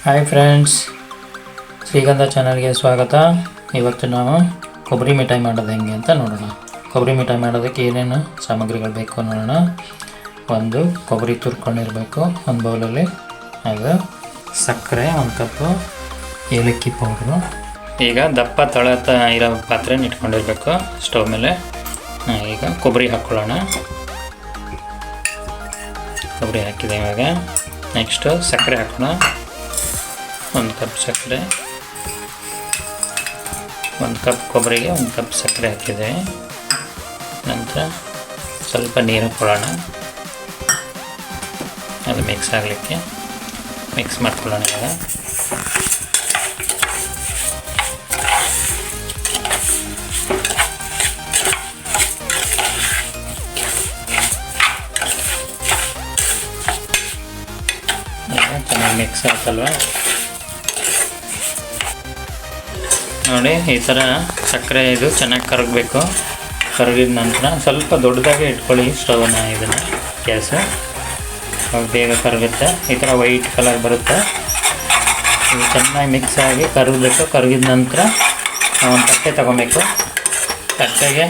Hi friends, ಶ್ರೀಗಂಧ ಚಾನಲ್ಗೆ ಸ್ವಾಗತ. ಇವತ್ತು ನಾವು ಕೊಬ್ಬರಿ ಮಿಠಾಯಿ ಮಾಡೋದು ಹೆಂಗೆ ಅಂತ ನೋಡೋಣ. ಕೊಬ್ಬರಿ ಮಿಠಾಯಿ ಮಾಡೋದಕ್ಕೆ ಏನೇನು ಸಾಮಗ್ರಿಗಳು ಬೇಕು ನೋಡೋಣ. ಒಂದು ಕೊಬ್ಬರಿ ತುರ್ಕೊಂಡಿರಬೇಕು ಒಂದು ಬೌಲಲ್ಲಿ, ಅದು ಸಕ್ಕರೆ 1 ಕಪ್ಪು, ಏಲಕ್ಕಿ ಪೌಡ್ರು. ಈಗ ದಪ್ಪ ತೊಳೆತ ಇರೋ ಪಾತ್ರೆ ಇಟ್ಕೊಂಡಿರಬೇಕು ಸ್ಟವ್ ಮೇಲೆ. ಈಗ ಕೊಬ್ಬರಿ ಹಾಕ್ಕೊಳ್ಳೋಣ. ಕೊಬ್ಬರಿ ಹಾಕಿದೆ. ಇವಾಗ ನೆಕ್ಸ್ಟು ಸಕ್ಕರೆ ಹಾಕೋಣ. 1 ಕಪ್ ಸಕ್ಕರೆ, 1 ಕಪ್ ಕೊಬ್ಬರಿಗೆ 1 ಕಪ್ ಸಕ್ಕರೆ ಹಾಕಿದೆ. ನಂತರ ಸ್ವಲ್ಪ ನೀರು ಹಾಕೊಳ್ಳೋಣ, ಅದು ಮಿಕ್ಸ್ ಆಗಲಿಕ್ಕೆ ಮಿಕ್ಸ್ ಮಾಡ್ಕೊಳ್ಳೋಣ. ಇವಾಗ ಚೆನ್ನಾಗಿ ಮಿಕ್ಸ್ ಆಯ್ತಲ್ವ. ನೋಡಿ, ಈ ಥರ ಸಕ್ಕರೆ ಇದು ಚೆನ್ನಾಗಿ ಕರಗಬೇಕು. ಕರಗಿದ ನಂತರ ಸ್ವಲ್ಪ ದೊಡ್ಡದಾಗೆ ಇಟ್ಕೊಳ್ಳಿ ಸ್ಟವ್ನ, ಇದನ್ನು ಗ್ಯಾಸು, ಅವಾಗ ಬೇಗ ಕರಗುತ್ತೆ. ಈ ಥರ ವೈಟ್ ಕಲರ್ ಬರುತ್ತೆ. ಇದು ಚೆನ್ನಾಗಿ ಮಿಕ್ಸ್ ಆಗಿ ಕರಗಬೇಕು. ಕರಗಿದ ನಂತರ ಒಂದು ತಟ್ಟೆ ತಗೊಬೇಕು. ತಟ್ಟೆಗೆ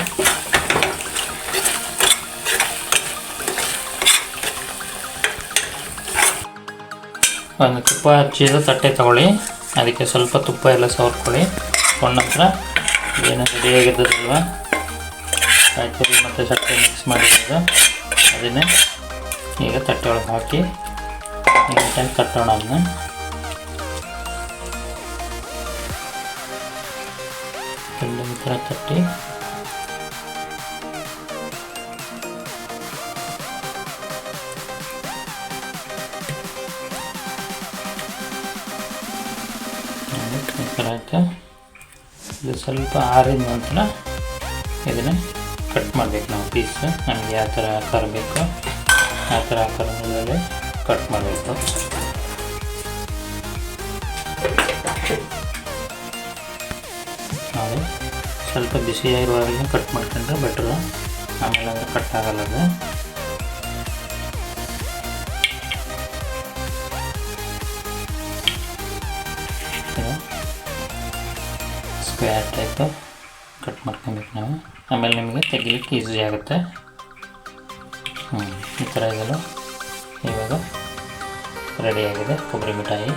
ಒಂದು ತುಪ್ಪ ಹಚ್ಚಿದ ತಟ್ಟೆ ತಗೊಳ್ಳಿ. ಅದಕ್ಕೆ ಸ್ವಲ್ಪ ತುಪ್ಪ ಎಲ್ಲ ಸವರ್ಕೊಳ್ಳಿ. ಕೊಂಡ ನಂತರ ಏನು ರೆಡಿಯಾಗಿರ್ತದಲ್ವ ಕಾಯಿತುರಿ ಮತ್ತು ಸಕ್ಕರೆ ಮಿಕ್ಸ್ ಮಾಡಿರೋದು, ಅದನ್ನೇ ಈಗ ತಟ್ಟೆ ಒಳಗೆ ಹಾಕಿ ನೀಟಾಗಿ ತಟ್ಟೋಣ. ಅದನ್ನ ಈ ಥರ ತಟ್ಟಿ ಆಯಿತು. ಇದು ಸ್ವಲ್ಪ ಆರಿದ ನಂತರ ಇದನ್ನು ಕಟ್ ಮಾಡಬೇಕು ನಾವು ಪೀಸು. ನಮಗೆ ಯಾವ ಥರ ಆಕಾರ ಬೇಕು ಆ ಥರ ಆಕಾರದಲ್ಲಿ ಕಟ್ ಮಾಡಬೇಕು. ನೋಡಿ, ಸ್ವಲ್ಪ ಬಿಸಿಯಾಗಿರುವಾಗಲೇ ಕಟ್ ಮಾಡ್ಕೊಂಡ್ರೆ ಬೆಟ್ರು, ಆಮೇಲೆ ಅಂದರೆ ಕಟ್ ಆಗಲ್ಲ ಅದು. ಸ್ಕ್ವೇರ್ ಟೈಪು ಕಟ್ ಮಾಡ್ಕೊಬೇಕು ನಾವು, ಆಮೇಲೆ ನಿಮಗೆ ತೆಗಿಲಿಕ್ಕೆ ಈಸಿ ಆಗುತ್ತೆ. ಈ ಥರ ಇದೆಲ್ಲ ಇವಾಗ ರೆಡಿಯಾಗಿದೆ ಕೊಬ್ಬರಿ ಮಿಠಾಯಿ.